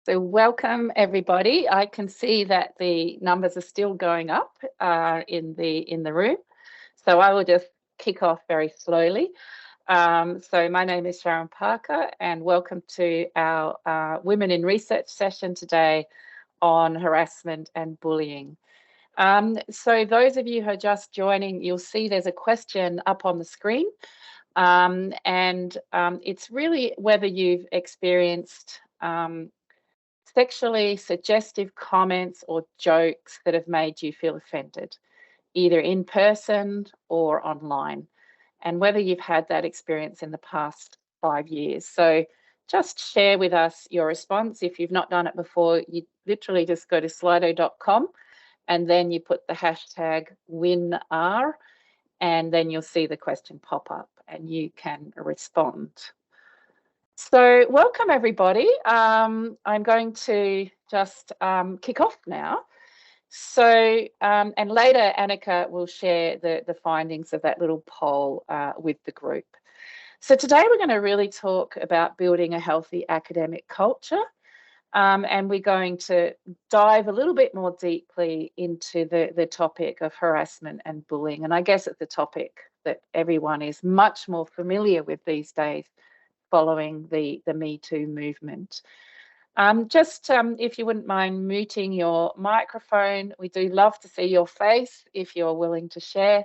So welcome everybody. I can see that the numbers are still going up in the room. So I will just kick off very slowly. So my name is Sharon Parker and welcome to our Women in Research session today on harassment and bullying. So those of you who are just joining, you'll see there's a question up on the screen. It's really whether you've experienced sexually suggestive comments or jokes that have made you feel offended, either in person or online, and whether you've had that experience in the past 5 years. So just share with us your response. If you've not done it before, you literally just go to slido.com and then you put the hashtag WinR, and then you'll see the question pop up and you can respond. So welcome everybody. I'm going to just kick off now. So, and later Annika will share the findings of that little poll with the group. So today we're going to really talk about building a healthy academic culture. And we're going to dive a little bit more deeply into the topic of harassment and bullying. And I guess it's a topic that everyone is much more familiar with these days, following the Me Too movement. If you wouldn't mind muting your microphone, we do love to see your face if you're willing to share.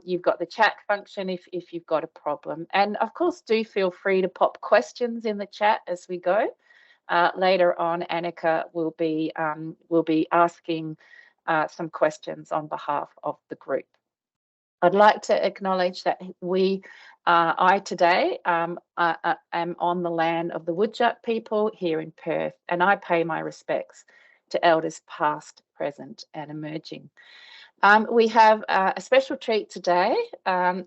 You've got the chat function if you've got a problem. And of course, do feel free to pop questions in the chat as we go. Later on, Annika will be asking some questions on behalf of the group. I'd like to acknowledge that I today am on the land of the Whadjuk people here in Perth, and I pay my respects to elders past, present and emerging. We have a special treat today.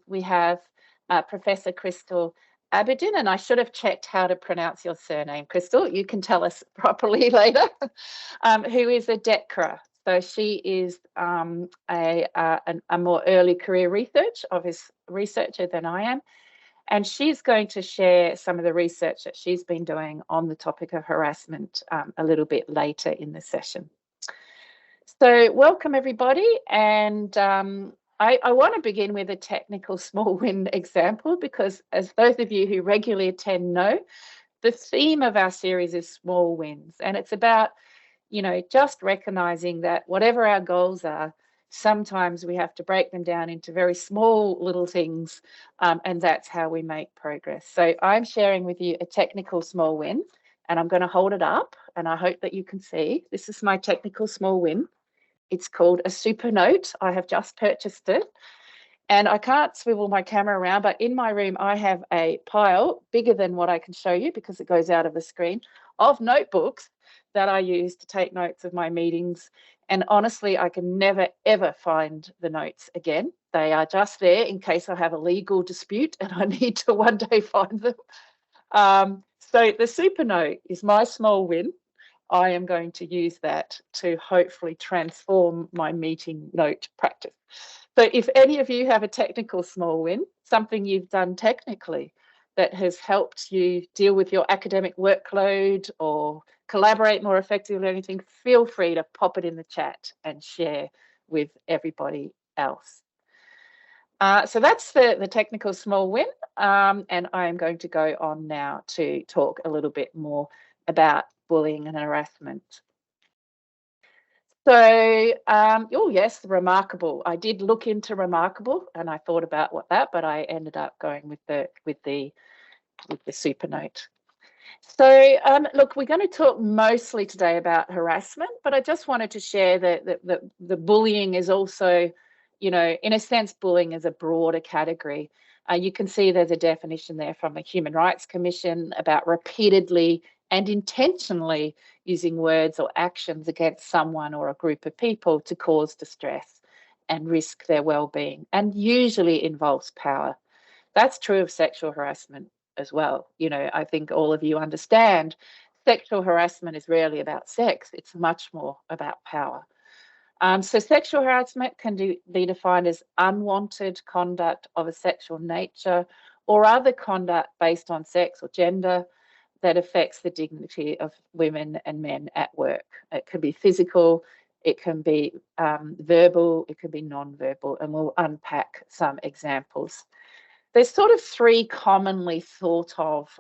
We have Professor Crystal Abidin, and I should have checked how to pronounce your surname, Crystal. You can tell us properly later, who is a DECRA. So she is a more early career researcher than I am. And she's going to share some of the research that she's been doing on the topic of harassment a little bit later in the session. So welcome everybody. And I want to begin with a technical small win example, because as those of you who regularly attend know, the theme of our series is small wins. And it's about just recognizing that whatever our goals are, sometimes we have to break them down into very small little things, and that's how we make progress. So I'm sharing with you a technical small win, and I'm going to hold it up, and I hope that you can see. This is my technical small win. It's called a super note. I have just purchased it, and I can't swivel my camera around, but in my room I have a pile bigger than what I can show you because it goes out of the screen of notebooks that I use to take notes of my meetings. And honestly, I can never, ever find the notes again. They are just there in case I have a legal dispute and I need to one day find them. So the super note is my small win. I am going to use that to hopefully transform my meeting note practice. So if any of you have a technical small win, something you've done technically that has helped you deal with your academic workload or collaborate more effectively or anything, feel free to pop it in the chat and share with everybody else. So that's the technical small win, and I am going to go on now to talk a little bit more about bullying and harassment. So, oh yes, remarkable. I did look into remarkable and I thought about but I ended up going with the super note. So, look, we're going to talk mostly today about harassment, but I just wanted to share that the bullying is also, in a sense, bullying is a broader category. You can see there's a definition there from the Human Rights Commission about repeatedly and intentionally using words or actions against someone or a group of people to cause distress and risk their well-being, and usually involves power. That's true of sexual harassment as well. I think all of you understand sexual harassment is rarely about sex. It's much more about power. So sexual harassment can be defined as unwanted conduct of a sexual nature or other conduct based on sex or gender that affects the dignity of women and men at work. It could be physical, it can be verbal, it can be non-verbal, and we'll unpack some examples. There's sort of three commonly thought of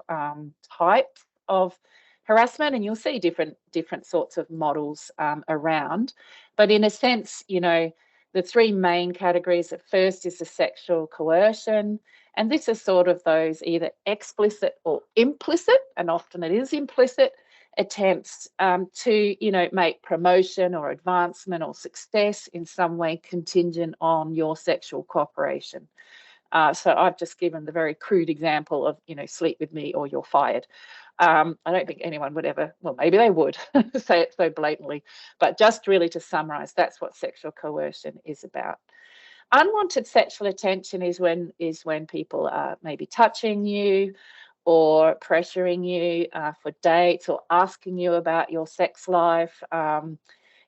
types of harassment, and you'll see different sorts of models around. But in a sense, you know, the three main categories at first is the sexual coercion, and this is sort of those either explicit or implicit, and often it is implicit, attempts to, you know, make promotion or advancement or success in some way contingent on your sexual cooperation. So I've just given the very crude example of, you know, sleep with me or you're fired. I don't think anyone would ever, well, maybe they would say it so blatantly, but just really to summarize, that's what sexual coercion is about. Unwanted sexual attention is when people are maybe touching you or pressuring you for dates or asking you about your sex life.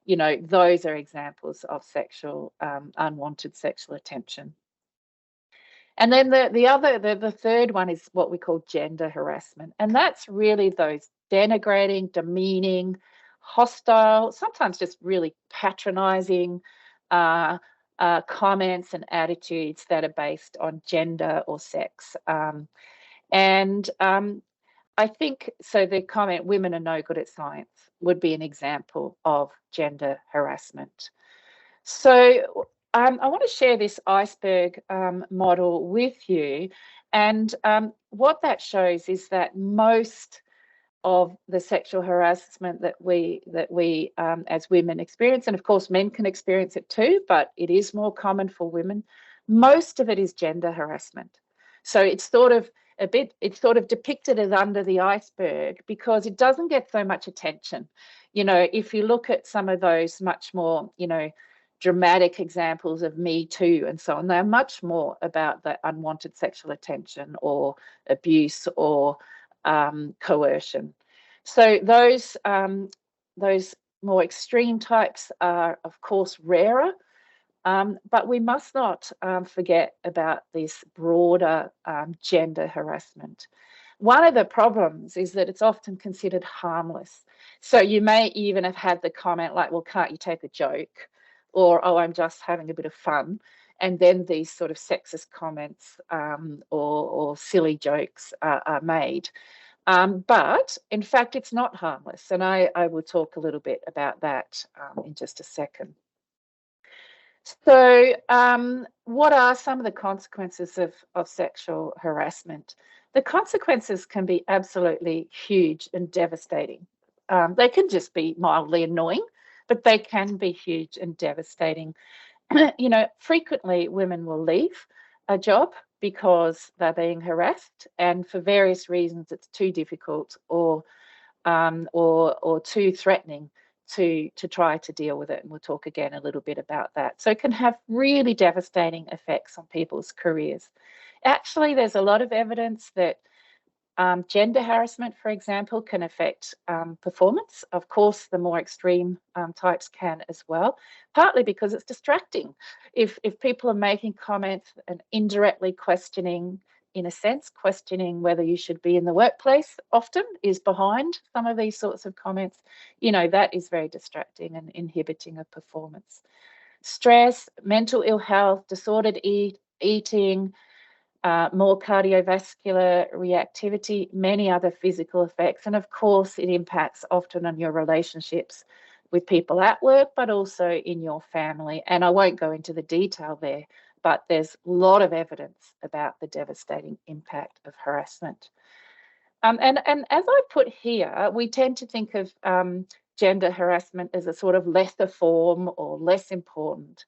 You know, those are examples of sexual, unwanted sexual attention. And then the third one is what we call gender harassment. And that's really those denigrating, demeaning, hostile, sometimes just really patronizing comments and attitudes that are based on gender or sex. I think, so the comment, women are no good at science, would be an example of gender harassment. So I want to share this iceberg model with you. And what that shows is that most of the sexual harassment that we as women experience, and of course men can experience it too, but it is more common for women, most of it is gender harassment. So it's sort of depicted as under the iceberg because it doesn't get so much attention. You know, if you look at some of those much more, you know, dramatic examples of Me Too and so on, they're much more about the unwanted sexual attention or abuse or coercion. So those more extreme types are, of course, rarer, but we must not forget about this broader gender harassment. One of the problems is that it's often considered harmless. So you may even have had the comment like, well, can't you take a joke? Or, oh, I'm just having a bit of fun. And then these sort of sexist comments or silly jokes are made. But in fact, it's not harmless. And I will talk a little bit about that in just a second. So what are some of the consequences of sexual harassment? The consequences can be absolutely huge and devastating. They can just be mildly annoying, but they can be huge and devastating. You know, frequently women will leave a job because they're being harassed, and for various reasons it's too difficult or too threatening to try to deal with it. And we'll talk again a little bit about that. So it can have really devastating effects on people's careers. Actually, there's a lot of evidence that gender harassment, for example, can affect performance. Of course, the more extreme types can as well, partly because it's distracting. If people are making comments and indirectly questioning, in a sense, questioning whether you should be in the workplace often is behind some of these sorts of comments, you know, that is very distracting and inhibiting of performance. Stress, mental ill health, disordered eating, more cardiovascular reactivity, many other physical effects. And of course, it impacts often on your relationships with people at work, but also in your family. And I won't go into the detail there, but there's a lot of evidence about the devastating impact of harassment. And as I put here, we tend to think of gender harassment as a sort of lesser form or less important,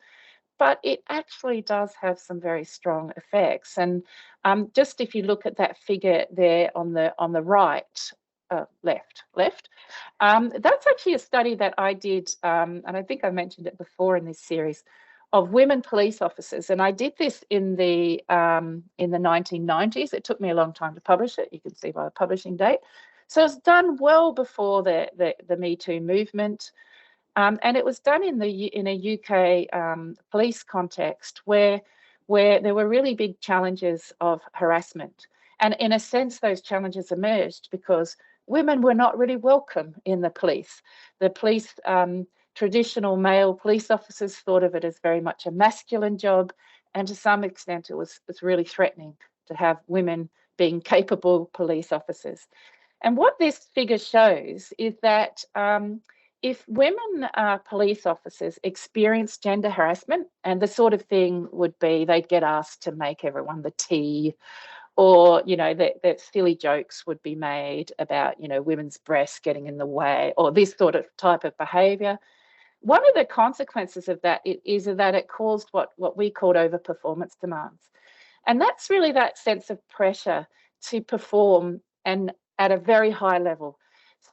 but it actually does have some very strong effects. And just if you look at that figure there on the right, left, that's actually a study that I did, and I think I mentioned it before in this series, of women police officers. And I did this in the 1990s. It took me a long time to publish it. You can see by the publishing date. So it's done well before the Me Too movement. And it was done in a UK police context where there were really big challenges of harassment. And in a sense, those challenges emerged because women were not really welcome in the police. The police, traditional male police officers thought of it as very much a masculine job, and to some extent it was really threatening to have women being capable police officers. And what this figure shows is that if women police officers experience gender harassment, and the sort of thing would be they'd get asked to make everyone the tea, or, you know, that silly jokes would be made about, you know, women's breasts getting in the way, or this sort of type of behaviour. One of the consequences of that is that it caused what we called overperformance demands. And that's really that sense of pressure to perform, and at a very high level.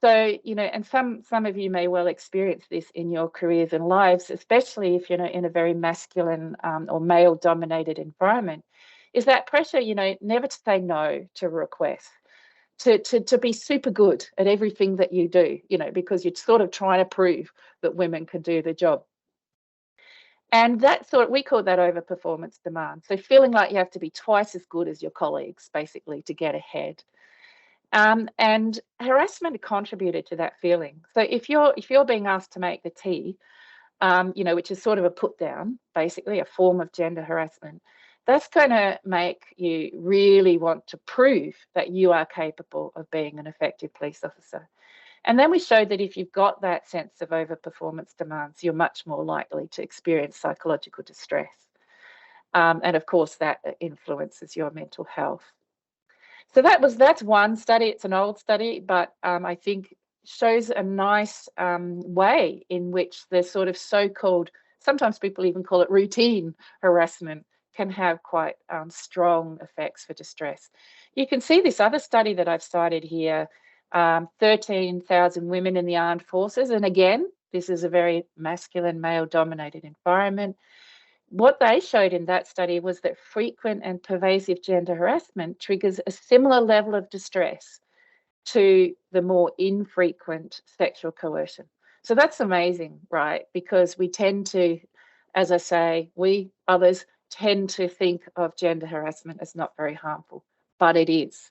So, you know, and some of you may well experience this in your careers and lives, especially if you're in a very masculine or male-dominated environment, is that pressure, you know, never to say no to requests, to be super good at everything that you do, you know, because you're sort of trying to prove that women can do the job. And that's what we call that overperformance demand. So feeling like you have to be twice as good as your colleagues, basically, to get ahead. And harassment contributed to that feeling. So if you're being asked to make the tea, you know, which is sort of a put down, basically a form of gender harassment, that's going to make you really want to prove that you are capable of being an effective police officer. And then we showed that if you've got that sense of overperformance demands, you're much more likely to experience psychological distress. And of course, that influences your mental health. So that's one study. It's an old study, but I think shows a nice way in which the sort of so-called, sometimes people even call it routine harassment, can have quite strong effects for distress. You can see this other study that I've cited here, 13,000 women in the armed forces. And again, this is a very masculine, male-dominated environment. What they showed in that study was that frequent and pervasive gender harassment triggers a similar level of distress to the more infrequent sexual coercion. So that's amazing, right? Because we tend to, as I say, we others tend to think of gender harassment as not very harmful, but it is.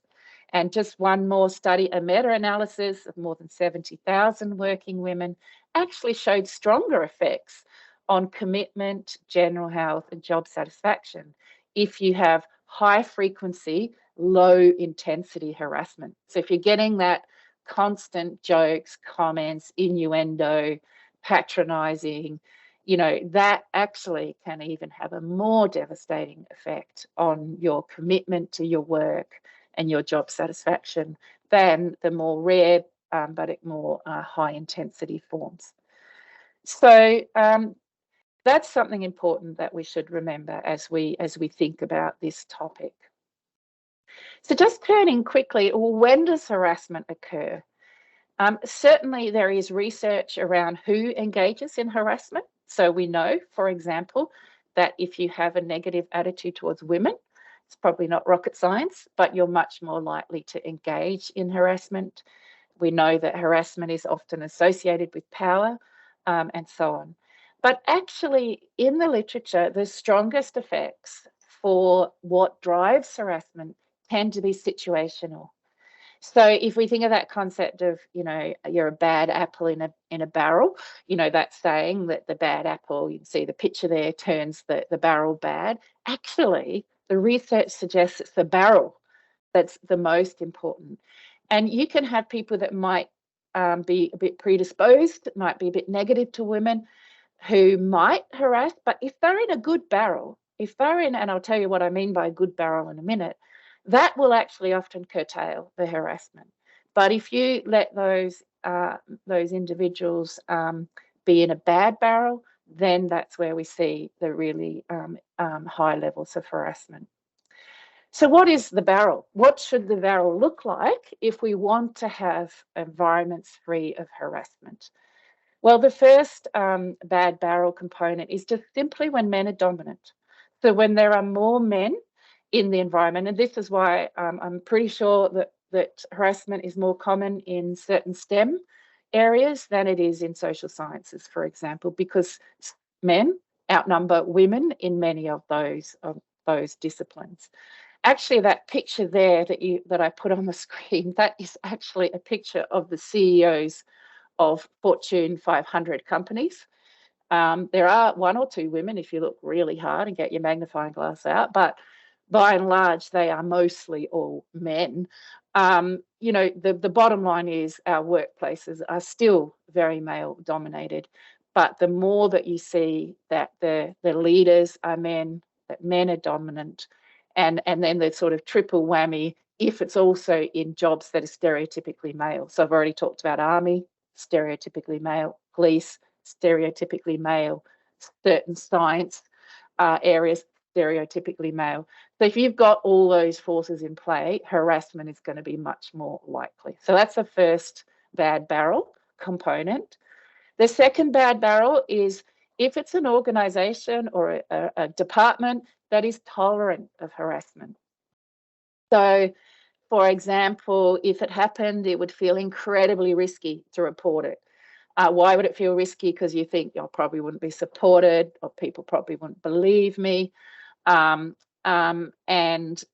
And just one more study, a meta-analysis of more than 70,000 working women, actually showed stronger effects on commitment, general health, and job satisfaction if you have high frequency, low intensity harassment. So if you're getting that constant jokes, comments, innuendo, patronizing, you know, that actually can even have a more devastating effect on your commitment to your work and your job satisfaction than the more rare but more high intensity forms. So that's something important that we should remember as we think about this topic. So just turning quickly, well, when does harassment occur? Certainly there is research around who engages in harassment. So we know, for example, that if you have a negative attitude towards women, it's probably not rocket science, but you're much more likely to engage in harassment. We know that harassment is often associated with power, and so on. But actually, in the literature, the strongest effects for what drives harassment tend to be situational. So if we think of that concept of, you know, you're a bad apple in a barrel, you know, that saying that the bad apple, you can see the picture there, turns the barrel bad. Actually, the research suggests it's the barrel that's the most important. And you can have people that might be a bit predisposed, might be a bit negative to women, who might harass, but if they're in a good barrel, if they're in, and I'll tell you what I mean by a good barrel in a minute, that will actually often curtail the harassment. But if you let those individuals be in a bad barrel, then that's where we see the really high levels of harassment. So what is the barrel? What should the barrel look like if we want to have environments free of harassment? Well, the first bad barrel component is just simply when men are dominant. So when there are more men in the environment, and this is why I'm pretty sure that harassment is more common in certain STEM areas than it is in social sciences, for example, because men outnumber women in many of those disciplines. actually that picture there that I put on the screen, that is actually a picture of the CEOs of Fortune 500 companies. There are one or two women if you look really hard and get your magnifying glass out, but by and large, they are mostly all men. You know, the bottom line is our workplaces are still very male dominated, but the more that you see that the leaders are men, that men are dominant, and then the sort of triple whammy if it's also in jobs that are stereotypically male. So I've already talked about army, stereotypically male, police, stereotypically male, certain science areas, stereotypically male. So if you've got all those forces in play, harassment is going to be much more likely. So that's the first bad barrel component. The second bad barrel is if it's an organisation or a department that is tolerant of harassment. So, for example, if it happened, it would feel incredibly risky to report it. Why would it feel risky? Because you think I probably wouldn't be supported, or people probably wouldn't believe me. And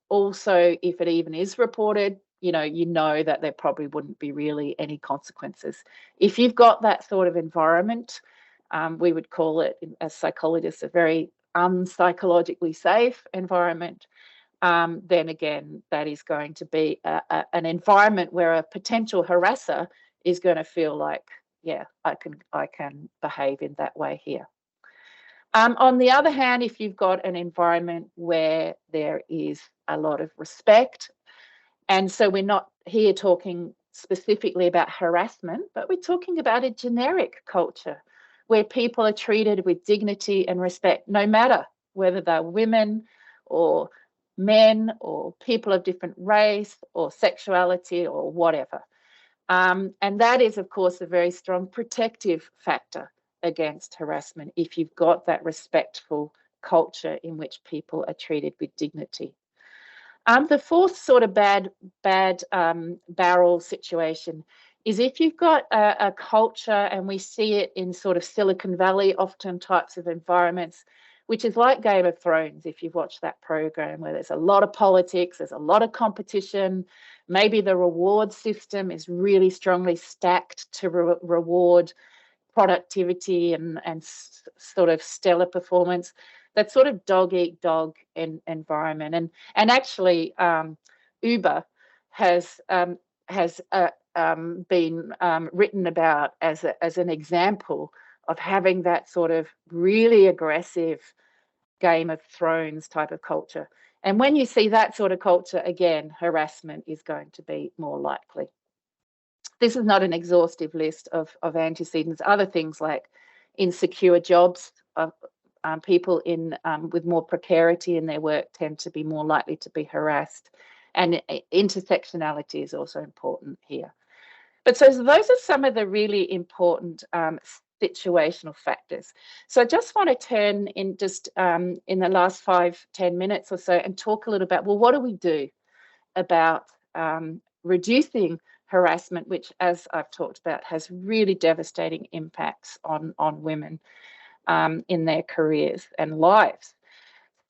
also, if it even is reported, you know that there probably wouldn't be really any consequences. If you've got that sort of environment, we would call it, as psychologists, a very unpsychologically safe environment. Then again, that is going to be an environment where a potential harasser is going to feel like, yeah, I can behave in that way here. On the other hand, if you've got an environment where there is a lot of respect, and so we're not here talking specifically about harassment, but we're talking about a generic culture where people are treated with dignity and respect, no matter whether they're women or men or people of different race or sexuality or whatever. And that is, of course, a very strong protective factor against harassment if you've got that respectful culture in which people are treated with dignity. The fourth sort of bad barrel situation is if you've got a culture, and we see it in sort of Silicon Valley, often types of environments, which is like Game of Thrones, if you've watched that program, where there's a lot of politics, there's a lot of competition, maybe the reward system is really strongly stacked to reward productivity and sort of stellar performance. That sort of dog-eat-dog environment. And actually, Uber has been written about as an example of having that sort of really aggressive Game of Thrones type of culture. And when you see that sort of culture, again, harassment is going to be more likely. This is not an exhaustive list of antecedents. Other things like insecure jobs, people with more precarity in their work tend to be more likely to be harassed. And intersectionality is also important here. But so those are some of the really important situational factors. So I just want to turn in just in the last 5-10 minutes or so and talk a little about, well, what do we do about reducing harassment, which, as I've talked about, has really devastating impacts on women in their careers and lives.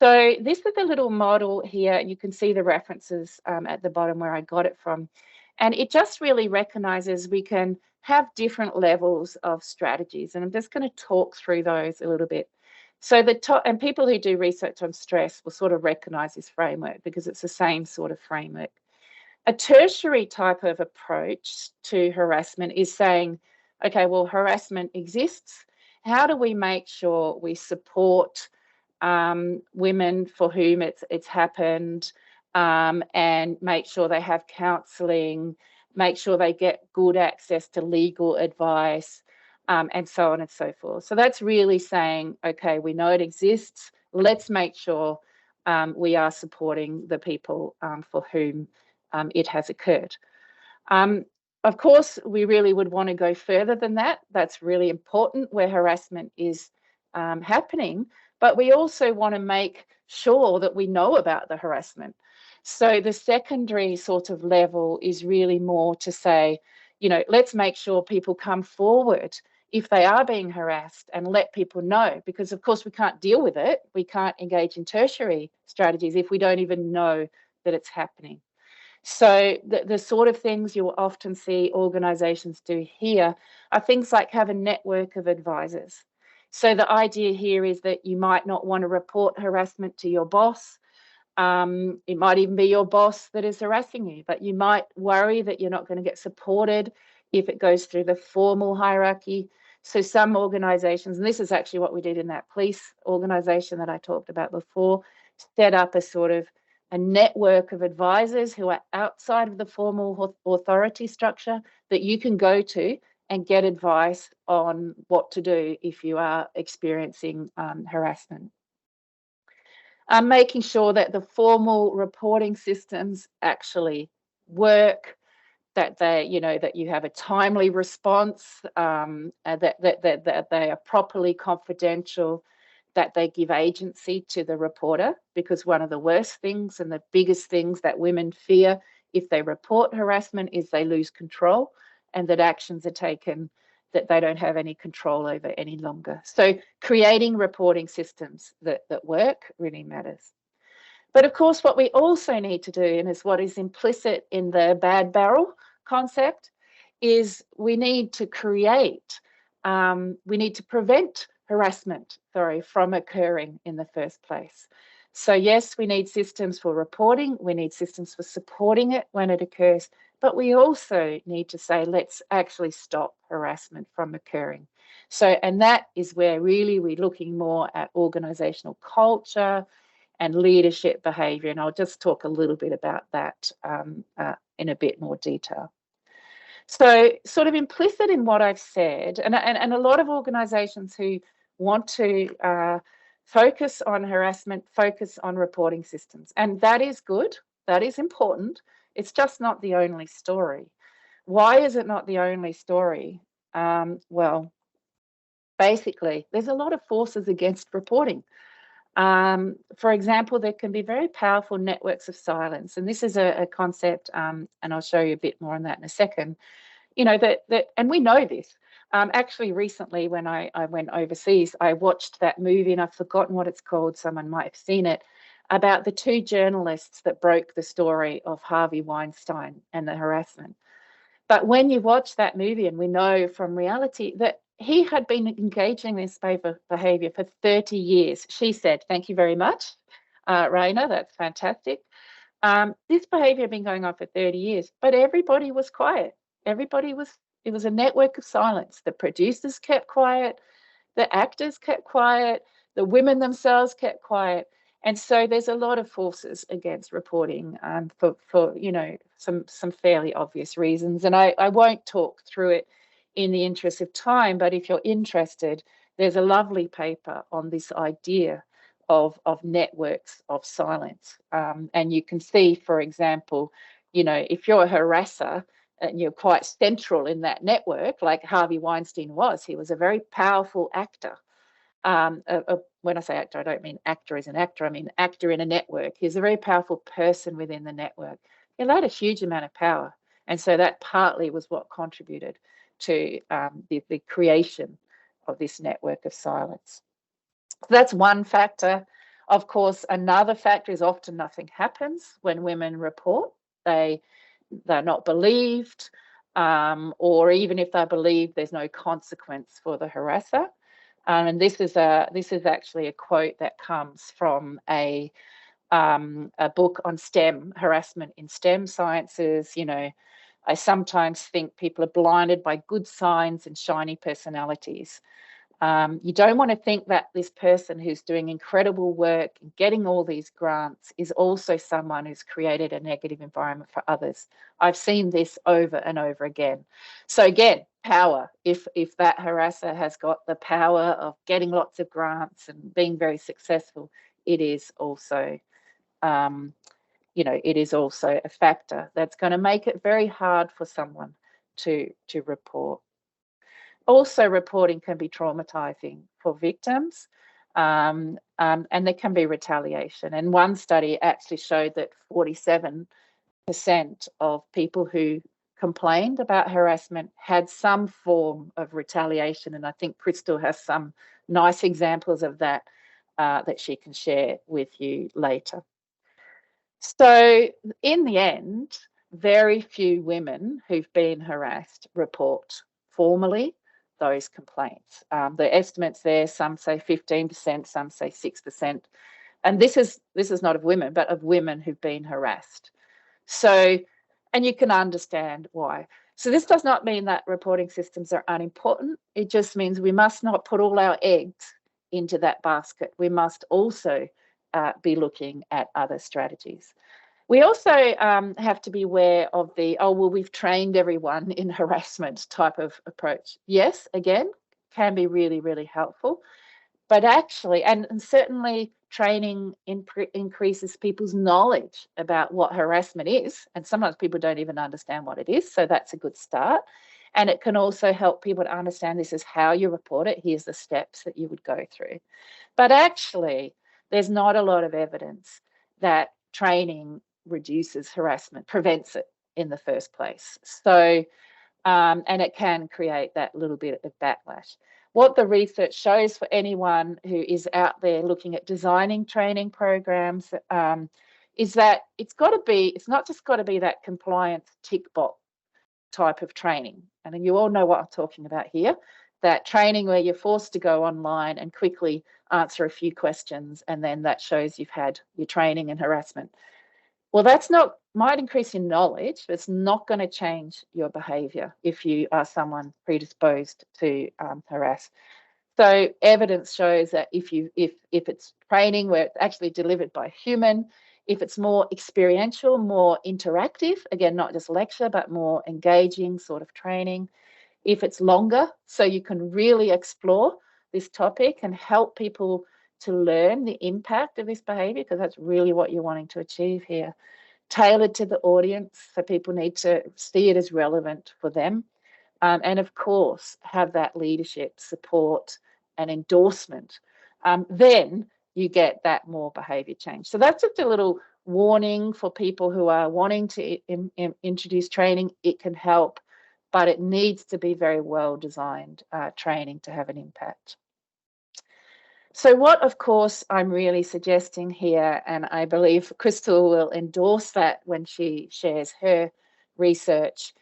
So this is a little model here. You can see the references at the bottom where I got it from. And it just really recognises we can have different levels of strategies. And I'm just going to talk through those a little bit. So and people who do research on stress will sort of recognise this framework because it's the same sort of framework. A tertiary type of approach to harassment is saying, okay, well, harassment exists. How do we make sure we support women for whom it's happened, and make sure they have counselling, make sure they get good access to legal advice, and so on and so forth. So that's really saying, okay, we know it exists. Let's make sure we are supporting the people for whom it has occurred. Of course, we really would want to go further than that. That's really important where harassment is happening, but we also want to make sure that we know about the harassment. So the secondary sort of level is really more to say, let's make sure people come forward if they are being harassed and let people know, because of course we can't deal with it. We can't engage in tertiary strategies if we don't even know that it's happening. So the sort of things you'll often see organisations do here are things like have a network of advisors. So the idea here is that you might not want to report harassment to your boss. It might even be your boss that is harassing you, but you might worry that you're not going to get supported if it goes through the formal hierarchy. So some organisations, and this is actually what we did in that police organisation that I talked about before, set up a sort of a network of advisors who are outside of the formal authority structure that you can go to and get advice on what to do if you are experiencing harassment. Making sure that the formal reporting systems actually work, that they, that you have a timely response, that they are properly confidential, that they give agency to the reporter, because one of the worst things and the biggest things that women fear if they report harassment is they lose control, and that actions are taken that they don't have any control over any longer. So creating reporting systems that work really matters. But of course, what we also need to do, and is what is implicit in the bad barrel concept, is we need to create, we need to prevent harassment, from occurring in the first place. So yes, we need systems for reporting, we need systems for supporting it when it occurs, but we also need to say, let's actually stop harassment from occurring. So, and that is where really we're looking more at organisational culture and leadership behaviour, and I'll just talk a little bit about that in a bit more detail. So sort of implicit in what I've said, and a lot of organisations who want to focus on harassment, focus on reporting systems, and that is good, that is important. It's just not the only story. Why is it not the only story? Well, basically, there's a lot of forces against reporting. For example, there can be very powerful networks of silence, and this is a concept, and I'll show you a bit more on that in a second. And we know this. Actually, recently when I went overseas, I watched that movie, and I've forgotten what it's called. Someone might have seen it, about the two journalists that broke the story of Harvey Weinstein and the harassment. But when you watch that movie, and we know from reality that he had been engaging in this behaviour for 30 years. She said, "Thank you very much, Raina, that's fantastic." This behaviour had been going on for 30 years, but everybody was quiet. It was a network of silence. The producers kept quiet, the actors kept quiet, the women themselves kept quiet. And so there's a lot of forces against reporting for some fairly obvious reasons. And I won't talk through it in the interest of time, but if you're interested, there's a lovely paper on this idea of networks of silence. And you can see, for example, if you're a harasser and you're quite central in that network, like Harvey Weinstein was, he was a very powerful actor. When I say actor, I don't mean actor as an actor, I mean actor in a network. He's a very powerful person within the network. He had a huge amount of power. And so that partly was what contributed to the creation of this network of silence. So that's one factor. Of course, another factor is often nothing happens when women report. They're not believed, or even if they're believed, there's no consequence for the harasser. And this is actually a quote that comes from a book on STEM, harassment in STEM sciences. I sometimes think people are blinded by good signs and shiny personalities. You don't want to think that this person who's doing incredible work and getting all these grants is also someone who's created a negative environment for others. I've seen this over and over again. So again, power. If that harasser has got the power of getting lots of grants and being very successful, it is also, it is also a factor that's going to make it very hard for someone to report. Also, reporting can be traumatizing for victims, and there can be retaliation. And one study actually showed that 47% of people who complained about harassment had some form of retaliation. And I think Crystal has some nice examples of that that she can share with you later. So in the end, very few women who've been harassed report formally those complaints. The estimates there, some say 15%, some say 6%. And this is not of women, but of women who've been harassed. So, and you can understand why. So this does not mean that reporting systems are unimportant. It just means we must not put all our eggs into that basket. We must also be looking at other strategies. We also have to be aware of the, oh, well, we've trained everyone in harassment type of approach. Yes, again, can be really, really helpful. But actually, and certainly training increases people's knowledge about what harassment is. And sometimes people don't even understand what it is. So that's a good start. And it can also help people to understand this is how you report it. Here's the steps that you would go through. But actually, there's not a lot of evidence that training reduces harassment, prevents it in the first place. So, and it can create that little bit of backlash. What the research shows for anyone who is out there looking at designing training programs is that it's not just got to be that compliance tick box type of training. And you all know what I'm talking about here, that training where you're forced to go online and quickly answer a few questions, and then that shows you've had your training in harassment. Well, might increase your knowledge, but it's not going to change your behaviour if you are someone predisposed to harass. So evidence shows that if it's training where it's actually delivered by a human, if it's more experiential, more interactive, again, not just lecture, but more engaging sort of training, if it's longer, so you can really explore this topic and help people to learn the impact of this behaviour, because that's really what you're wanting to achieve here. Tailored to the audience, so people need to see it as relevant for them. And of course, have that leadership, support and endorsement. Then you get that more behaviour change. So that's just a little warning for people who are wanting to introduce training. It can help, but it needs to be very well designed training to have an impact. So what, of course, I'm really suggesting here, and I believe Crystal will endorse that when she shares her research,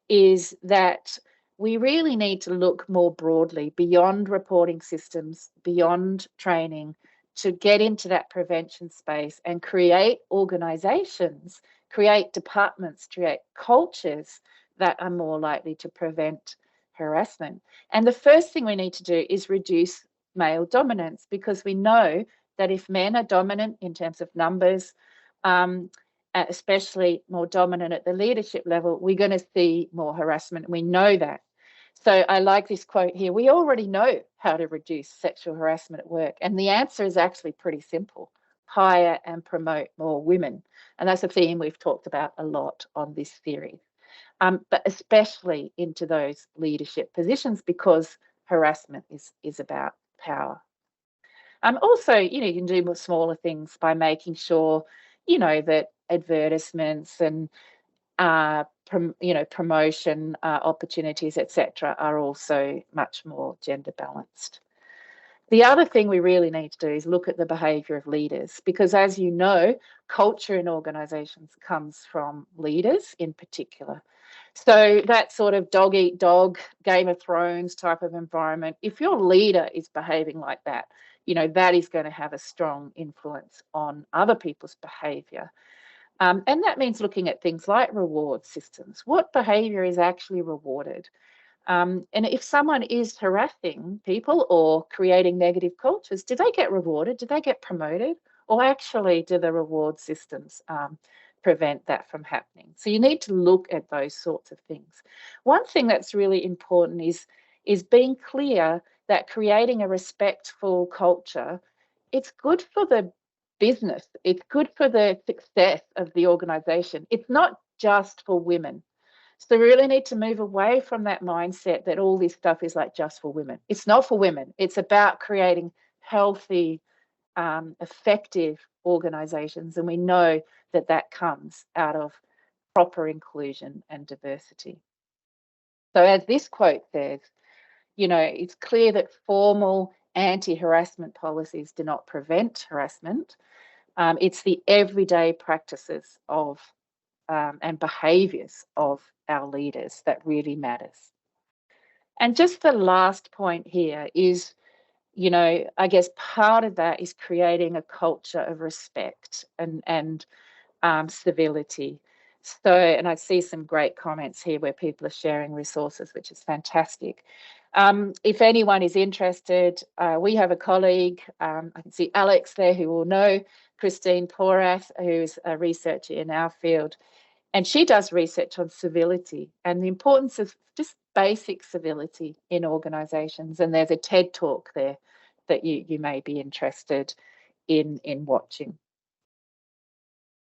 is that we really need to look more broadly beyond reporting systems, beyond training, to get into that prevention space and create organisations, create departments, create cultures that are more likely to prevent harassment. And the first thing we need to do is reduce male dominance, because we know that if men are dominant in terms of numbers, especially more dominant at the leadership level, we're going to see more harassment. We know that. So I like this quote here. We already know how to reduce sexual harassment at work. And the answer is actually pretty simple: hire and promote more women. And that's a theme we've talked about a lot on this series, but especially into those leadership positions, because harassment is about power. Also, you can do more smaller things by making sure, that advertisements and, promotion opportunities, etc., are also much more gender balanced. The other thing we really need to do is look at the behaviour of leaders, because as you know, culture in organisations comes from leaders in particular. So that sort of dog eat dog, Game of Thrones type of environment, if your leader is behaving like that, that is going to have a strong influence on other people's behaviour. And that means looking at things like reward systems. What behaviour is actually rewarded? And if someone is harassing people or creating negative cultures, do they get rewarded? Do they get promoted? Or actually, do the reward systems prevent that from happening? So you need to look at those sorts of things. One thing that's really important is being clear that creating a respectful culture, it's good for the business. It's good for the success of the organisation. It's not just for women. So we really need to move away from that mindset that all this stuff is like just for women. It's not for women. It's about creating healthy, effective organisations. And we know that that comes out of proper inclusion and diversity. So as this quote says, it's clear that formal anti-harassment policies do not prevent harassment, It's the everyday practices of and behaviours of our leaders that really matters. And just the last point here is, you know, I guess part of that is creating a culture of respect and civility. So, and I see some great comments here where people are sharing resources, which is fantastic. If anyone is interested, we have a colleague, I can see Alex there who will know, Christine Porath, who's a researcher in our field, and she does research on civility and the importance of just basic civility in organisations. And there's a TED talk there that you may be interested in watching.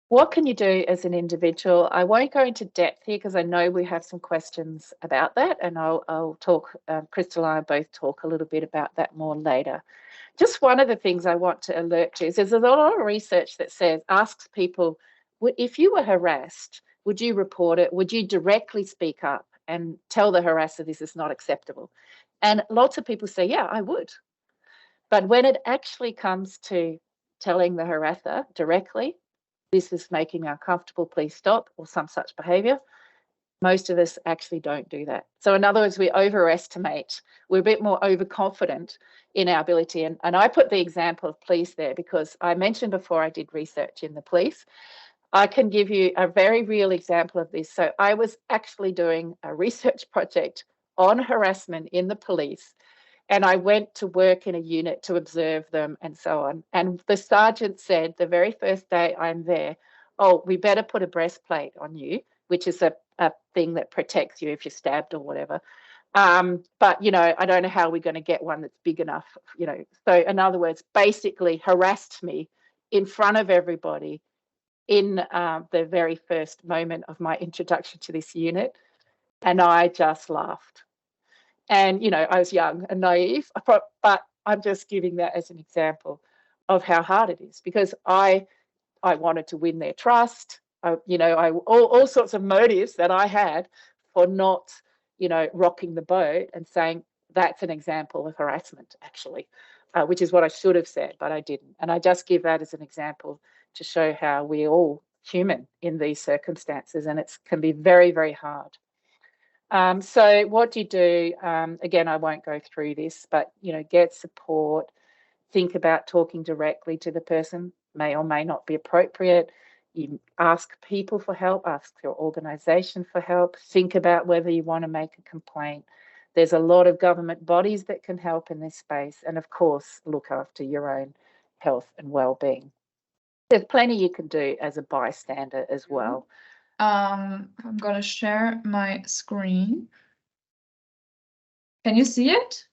What can you do as an individual? I won't go into depth here because I know we have some questions about that, and I'll talk, Crystal and I both talk a little bit about that more later. Just one of the things I want to alert to is there's a lot of research that says, asks people, if you were harassed, would you report it? Would you directly speak up and tell the harasser this is not acceptable? And lots of people say, yeah, I would. But when it actually comes to telling the harasser directly, this is making me uncomfortable, please stop, or some such behaviour, most of us actually don't do that. So in other words, we overestimate, we're a bit more overconfident in our ability. And I put the example of police there because I mentioned before I did research in the police. I can give you a very real example of this. So I was actually doing a research project on harassment in the police, and I went to work in a unit to observe them and so on. And the sergeant said the very first day I'm there, oh, we better put a breastplate on you, which is a thing that protects you if you're stabbed or whatever. But, you know, I don't know how we're going to get one that's big enough, you know. So in other words, basically harassed me in front of everybody in the very first moment of my introduction to this unit. And I just laughed. And, you know, I was young and naive, but I'm just giving that as an example of how hard it is, because I wanted to win their trust. You know, all sorts of motives that I had for not, you know, rocking the boat and saying that's an example of harassment, actually, which is what I should have said, but I didn't. And I just give that as an example to show how we're all human in these circumstances, and it can be very, very hard. So what do you do? Again, I won't go through this, but, you know, get support, think about talking directly to the person, may or may not be appropriate. You ask people for help, ask your organisation for help, think about whether you want to make a complaint. There's a lot of government bodies that can help in this space, and of course, look after your own health and well-being. There's plenty you can do as a bystander as well. I'm going to share my screen. Can you see it?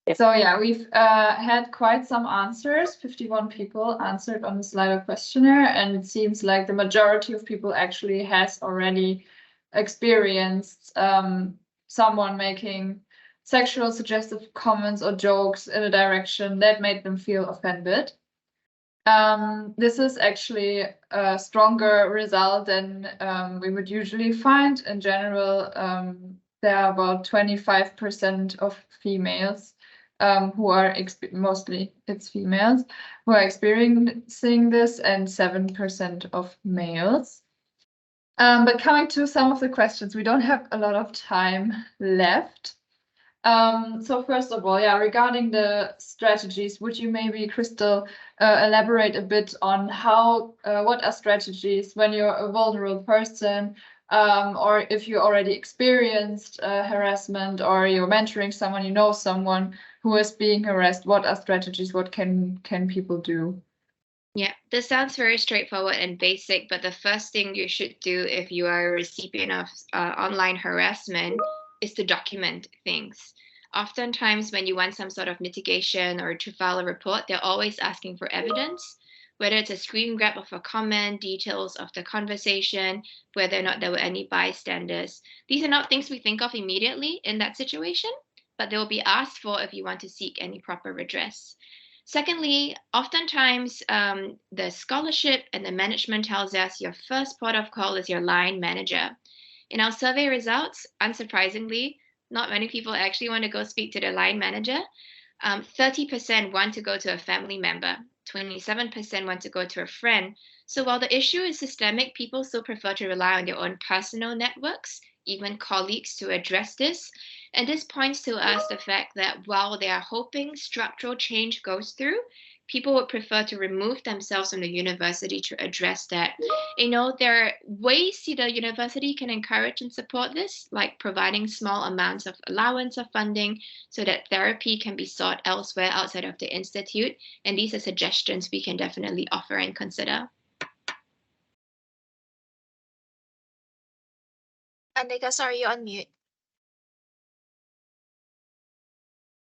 Yes. So yeah, we've had quite some answers. 51 people answered on the Slido questionnaire, and it seems like the majority of people actually has already experienced someone making sexual suggestive comments or jokes in a direction that made them feel offended. This is actually a stronger result than we would usually find. In general, there are about 25% of females who are, mostly it's females, who are experiencing this, and 7% of males. But coming to some of the questions, we don't have a lot of time left. So first of all, yeah, regarding the strategies, would you maybe, Crystal, elaborate a bit on how, what are strategies when you're a vulnerable person, or if you already experienced harassment, or you're mentoring someone, you know someone who is being harassed, what are strategies, what can people do? Yeah, this sounds very straightforward and basic, but the first thing you should do if you are a recipient of online harassment is to document things. Oftentimes, when you want some sort of mitigation or to file a report, they're always asking for evidence, whether it's a screen grab of a comment, details of the conversation, whether or not there were any bystanders. These are not things we think of immediately in that situation, but they will be asked for if you want to seek any proper redress. Secondly, oftentimes the scholarship and the management tells us your first port of call is your line manager. In our survey results, unsurprisingly, not many people actually want to go speak to their line manager. 30% want to go to a family member. 27% want to go to a friend. So while the issue is systemic, people still prefer to rely on their own personal networks, even colleagues, to address this. And this points to us the fact that while they are hoping structural change goes through, people would prefer to remove themselves from the university to address that. There are ways the university can encourage and support this, like providing small amounts of allowance of funding so that therapy can be sought elsewhere outside of the institute. And these are suggestions we can definitely offer and consider. Annika, sorry, you're on mute.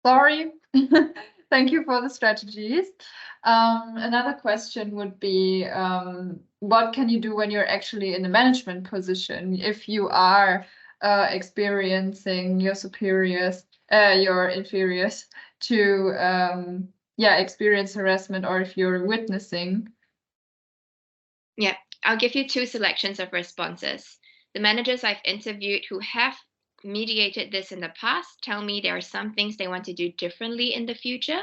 Sorry. Thank you for the strategies. Another question would be, what can you do when you're actually in a management position? If you are experiencing your superiors, your inferiors to experience harassment, or if you're witnessing. Yeah, I'll give you two selections of responses. The managers I've interviewed who have mediated this in the past tell me there are some things they want to do differently in the future.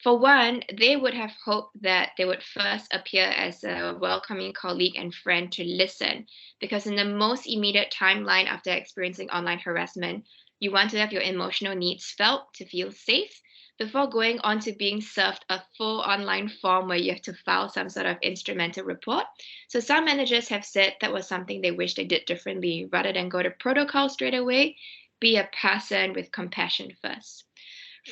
For one, they would have hoped that they would first appear as a welcoming colleague and friend to listen, because in the most immediate timeline after experiencing online harassment, you want to have your emotional needs felt to feel safe before going on to being served a full online form where you have to file some sort of instrumental report. So some managers have said that was something they wish they did differently. Rather than go to protocol straight away, be a person with compassion first.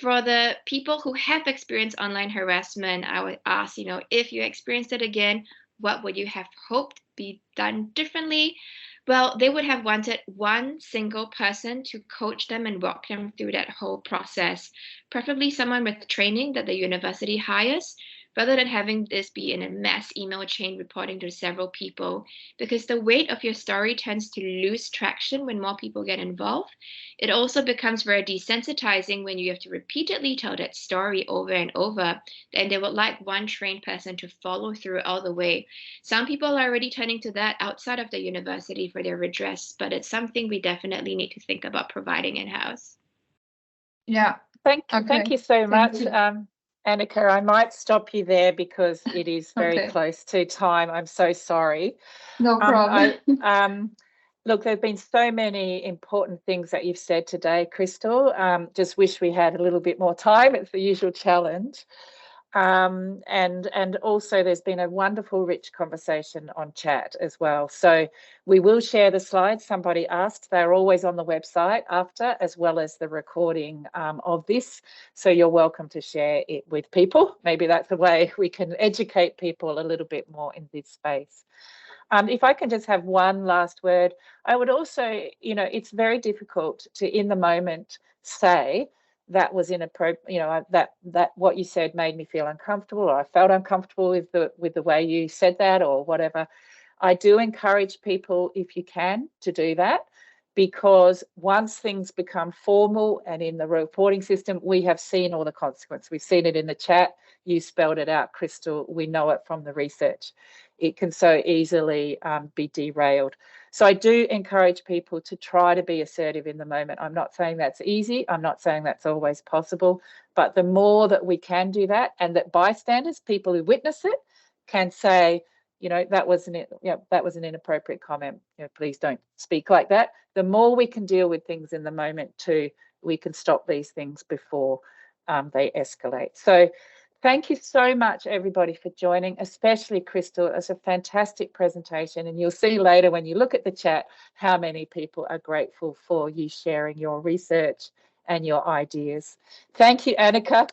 For the people who have experienced online harassment, I would ask, if you experienced it again, what would you have hoped be done differently? Well, they would have wanted one single person to coach them and walk them through that whole process, preferably someone with training that the university hires, rather than having this be in a mass email chain reporting to several people, because the weight of your story tends to lose traction when more people get involved. It also becomes very desensitizing when you have to repeatedly tell that story over and over, and they would like one trained person to follow through all the way. Some people are already turning to that outside of the university for their redress, but it's something we definitely need to think about providing in-house. Yeah. Thank you so much. Annika, I might stop you there because it is very close to time. I'm so sorry. No problem. Look, there have been so many important things that you've said today, Crystal. Just wish we had a little bit more time. It's the usual challenge. And also there's been a wonderful, rich conversation on chat as well. So we will share the slides. Somebody asked, they're always on the website after, as well as the recording of this. So you're welcome to share it with people. Maybe that's the way we can educate people a little bit more in this space. If I can just have one last word, I would also, it's very difficult to, in the moment, say that was inappropriate, that what you said made me feel uncomfortable, or I felt uncomfortable with the way you said that, or whatever. I do encourage people, if you can, to do that, because once things become formal and in the reporting system, we have seen all the consequences. We've seen it in the chat. You spelled it out, Crystal. We know it from the research. It can so easily be derailed. So I do encourage people to try to be assertive in the moment. I'm not saying that's easy. I'm not saying that's always possible. But the more that we can do that, and that bystanders, people who witness it, can say, that was an inappropriate comment. Please don't speak like that. The more we can deal with things in the moment too, we can stop these things before they escalate. So thank you so much, everybody, for joining, especially Crystal. It's a fantastic presentation, and you'll see later when you look at the chat how many people are grateful for you sharing your research and your ideas. Thank you, Annika.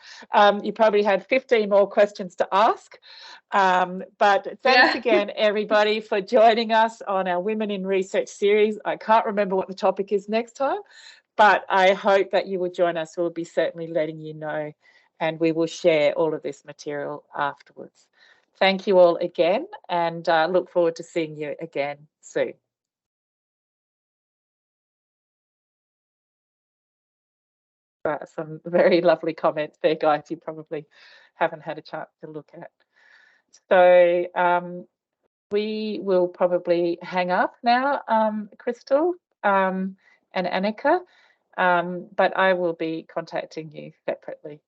You probably had 15 more questions to ask, but thanks again, everybody, for joining us on our Women in Research series. I can't remember what the topic is next time, but I hope that you will join us. We'll be certainly letting you know, and we will share all of this material afterwards. Thank you all again, and look forward to seeing you again soon. Some very lovely comments there, guys, you probably haven't had a chance to look at. So we will probably hang up now, Crystal and Annika, but I will be contacting you separately.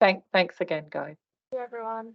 Thanks again, guys. you, everyone.